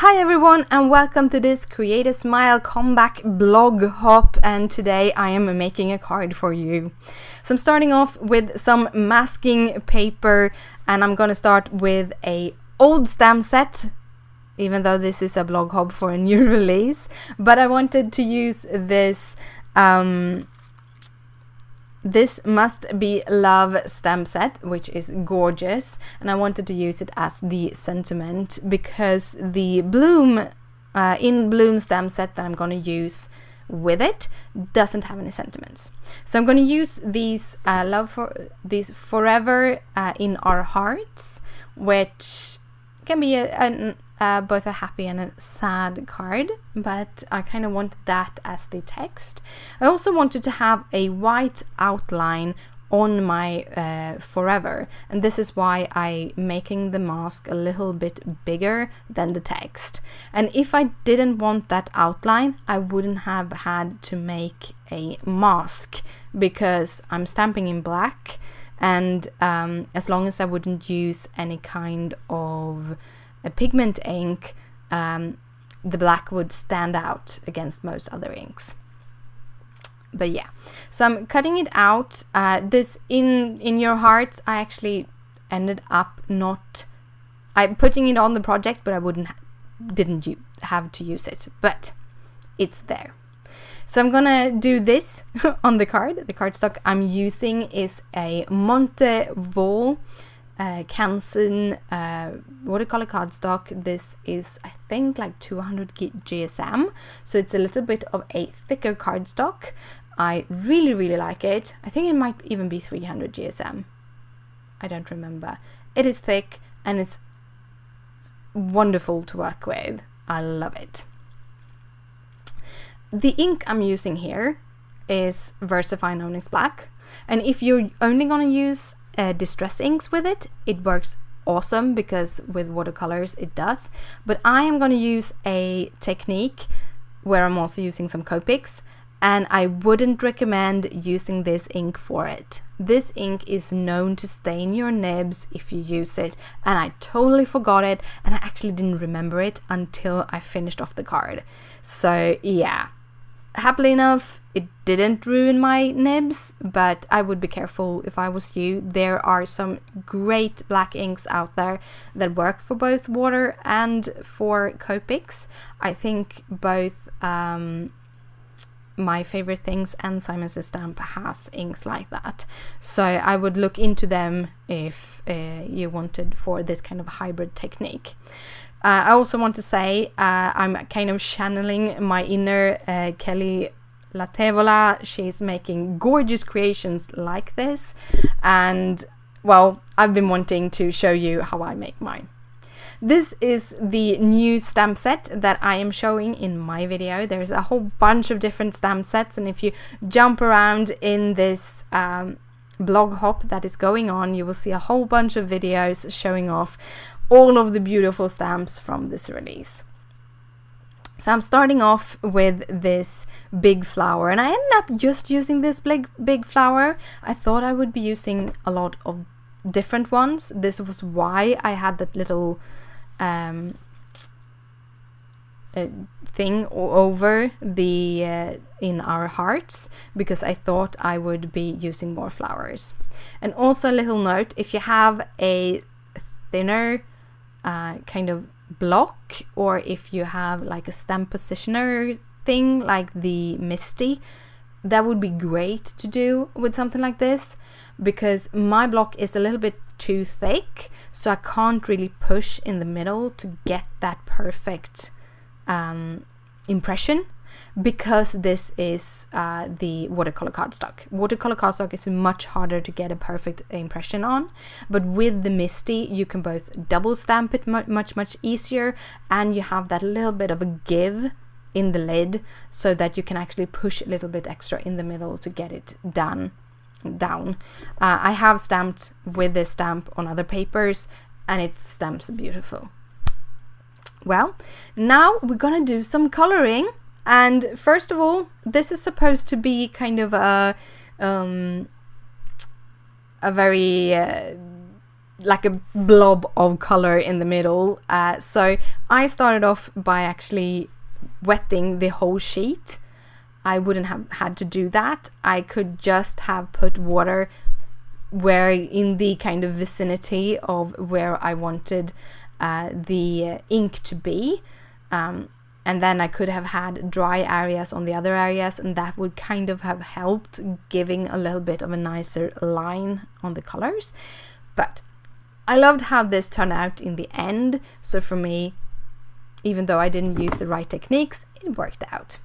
Hi everyone and welcome to this Create a Smile comeback blog hop, and today I am making a card for you. So I'm starting off with some masking paper and I'm gonna start with a old stamp set, even though this is a blog hop for a new release, but I wanted to use this This Must Be Love stamp set, which is gorgeous, and I wanted to use it as the sentiment because the Bloom in Bloom stamp set that I'm going to use with it doesn't have any sentiments. So I'm going to use these these Forever in Our Hearts, which can be both a happy and a sad card, but I kind of wanted that as the text. I also wanted to have a white outline on my Forever, and this is why I'm making the mask a little bit bigger than the text. And if I didn't want that outline, I wouldn't have had to make a mask because I'm stamping in black, and as long as I wouldn't use any kind of a pigment ink, the black would stand out against most other inks. But yeah, so I'm cutting it out. This in Your Hearts, I actually ended up I'm putting it on the project, but I didn't have to use it, but it's there. So I'm gonna do this on the card. The cardstock I'm using is a Montval Canson watercolor cardstock. This is, I think, like 200 GSM, so it's a little bit of a thicker cardstock. I really like it. I think it might even be 300 GSM. I don't remember. It is thick and it's wonderful to work with. I love it. The ink I'm using here is VersaFine Onyx Black, and if you're only gonna use distress inks with it, it works awesome because with watercolors it does. But I am going to use a technique where I'm also using some Copics, and I wouldn't recommend using this ink for it. This ink is known to stain your nibs if you use it, and I totally forgot it, and I actually didn't remember it until I finished off the card. So yeah, happily enough, it didn't ruin my nibs, but I would be careful if I was you. There are some great black inks out there that work for both water and for Copics. I think both My Favorite Things and Simon Says Stamp has inks like that. So I would look into them if you wanted for this kind of hybrid technique. I also want to say I'm kind of channeling my inner Kelly Latevola. She's making gorgeous creations like this, and well, I've been wanting to show you how I make mine. This is the new stamp set that I am showing in my video. There's a whole bunch of different stamp sets, and if you jump around in this blog hop that is going on, you will see a whole bunch of videos showing off all of the beautiful stamps from this release. So I'm starting off with this big flower, and I ended up just using this big flower. I thought I would be using a lot of different ones. This was why I had that little thing over the In Our Hearts, because I thought I would be using more flowers. And also a little note, if you have a thinner kind of block, or if you have like a stamp positioner thing like the Misty, that would be great to do with something like this, because my block is a little bit too thick, so I can't really push in the middle to get that perfect impression, because this is the watercolor cardstock. Watercolor cardstock is much harder to get a perfect impression on, but with the Misty you can both double stamp it much easier, and you have that little bit of a give in the lid so that you can actually push a little bit extra in the middle to get it down. I have stamped with this stamp on other papers and it stamps beautiful. Well, now we're gonna do some coloring. And first of all, this is supposed to be kind of a very like a blob of color in the middle. So I started off by actually wetting the whole sheet. I wouldn't have had to do that. I could just have put water where in the kind of vicinity of where I wanted the ink to be. And then I could have had dry areas on the other areas, and that would kind of have helped giving a little bit of a nicer line on the colors. But I loved how this turned out in the end. So for me, even though I didn't use the right techniques, it worked out.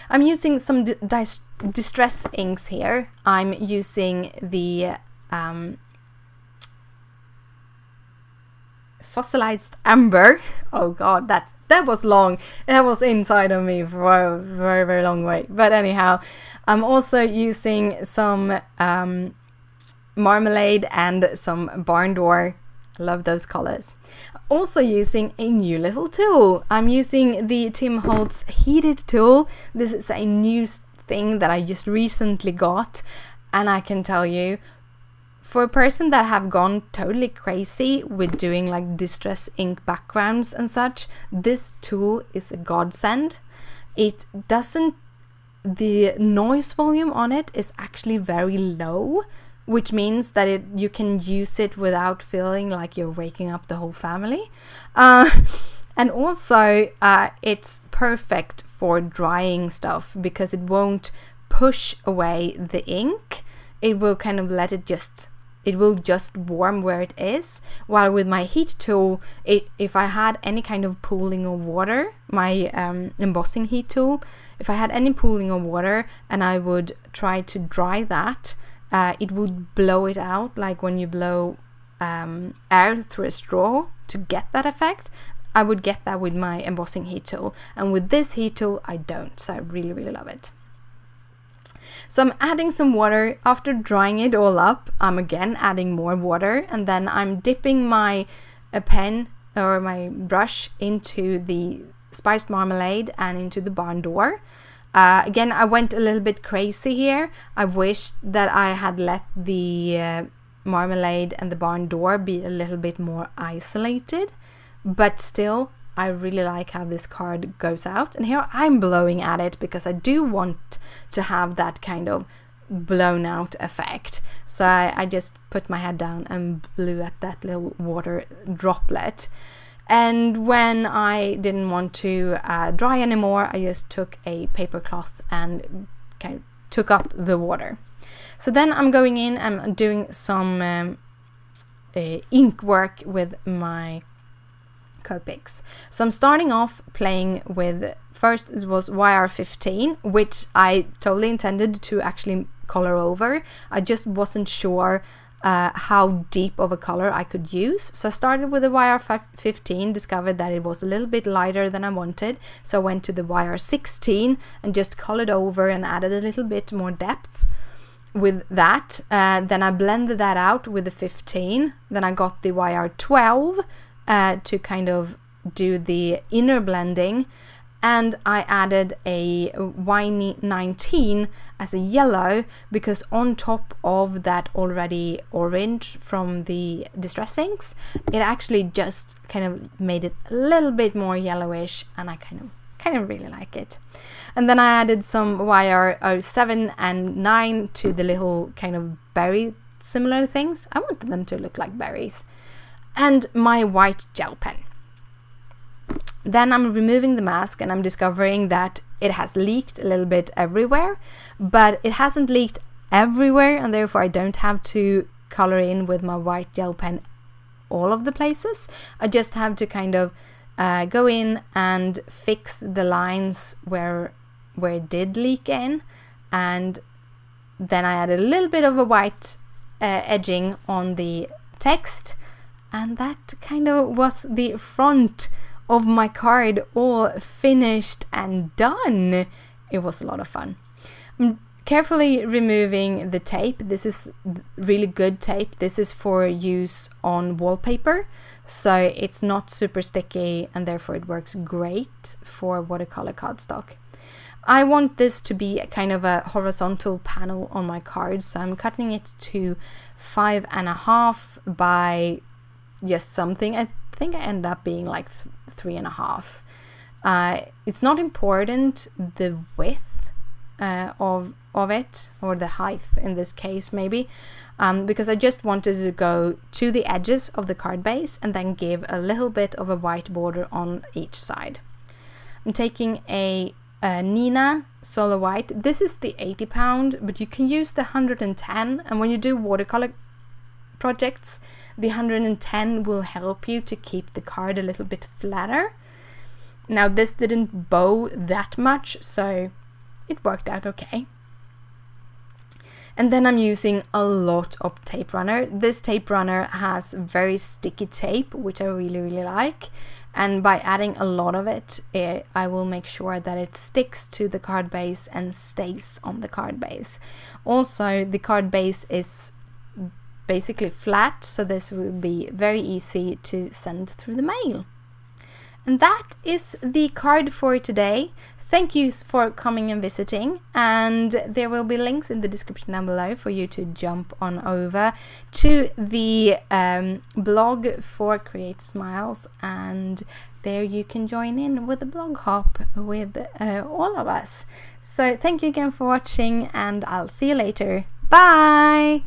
I'm using some distress inks here. I'm using the Fossilized Amber. Oh god, that was long. That was inside of me for a very, very long way. But anyhow, I'm also using some Marmalade and some Barn Door. I love those colors. Also using a new little tool. I'm using the Tim Holtz heated tool. This is a new thing that I just recently got, and I can tell you, for a person that have gone totally crazy with doing like distress ink backgrounds and such, this tool is a godsend. It doesn't, the noise volume on it is actually very low, which means that you can use it without feeling like you're waking up the whole family. And also it's perfect for drying stuff because it won't push away the ink. It will kind of let it will just warm where it is. While with my heat tool, if I had any kind of pooling of water, my embossing heat tool, if I had any pooling of water and I would try to dry that, it would blow it out, like when you blow air through a straw to get that effect. I would get that with my embossing heat tool, and with this heat tool I don't, so I really, really love it. So I'm adding some water. After drying it all up, I'm again adding more water, and then I'm dipping my pen or my brush into the spiced marmalade and into the Barn Door. Again, I went a little bit crazy here. I wished that I had let the marmalade and the Barn Door be a little bit more isolated, but still I really like how this card goes out. And here I'm blowing at it because I do want to have that kind of blown out effect. So I just put my head down and blew at that little water droplet. And when I didn't want to dry anymore, I just took a paper cloth and kind of took up the water. So then I'm going in and doing some ink work with my Copics. So I'm starting off playing with, first it was YR15, which I totally intended to actually color over. I just wasn't sure how deep of a color I could use. So I started with the YR15, discovered that it was a little bit lighter than I wanted. So I went to the YR16 and just colored over and added a little bit more depth with that. Then I blended that out with the 15. Then I got the YR12 to kind of do the inner blending, and I added a Y19 as a yellow because on top of that already orange from the distress inks, it actually just kind of made it a little bit more yellowish, and I kind of really like it. And then I added some YR07 and 9 to the little kind of berry similar things. I wanted them to look like berries. And my white gel pen. Then I'm removing the mask and I'm discovering that it has leaked a little bit everywhere, but it hasn't leaked everywhere, and therefore I don't have to color in with my white gel pen all of the places. I just have to kind of go in and fix the lines where it did leak in, and then I added a little bit of a white edging on the text. And that kind of was the front of my card, all finished and done. It was a lot of fun. I'm carefully removing the tape. This is really good tape. This is for use on wallpaper, so it's not super sticky, and therefore it works great for watercolor cardstock. I want this to be a kind of a horizontal panel on my card, so I'm cutting it to 5.5 by just something. I think I end up being like 3.5. It's not important the width of it, or the height in this case maybe, because I just wanted to go to the edges of the card base and then give a little bit of a white border on each side. I'm taking a Neenah Solar White. This is the 80 pound, but you can use the 110, and when you do watercolor projects, the 110 will help you to keep the card a little bit flatter. Now this didn't bow that much, so it worked out okay. And then I'm using a lot of tape runner. This tape runner has very sticky tape, which I really like, and by adding a lot of it, I will make sure that it sticks to the card base and stays on the card base. Also, the card base is basically flat, so this will be very easy to send through the mail. And that is the card for today. Thank you for coming and visiting, and there will be links in the description down below for you to jump on over to the blog for Create Smiles, and there you can join in with the blog hop with all of us. So thank you again for watching, and I'll see you later. Bye!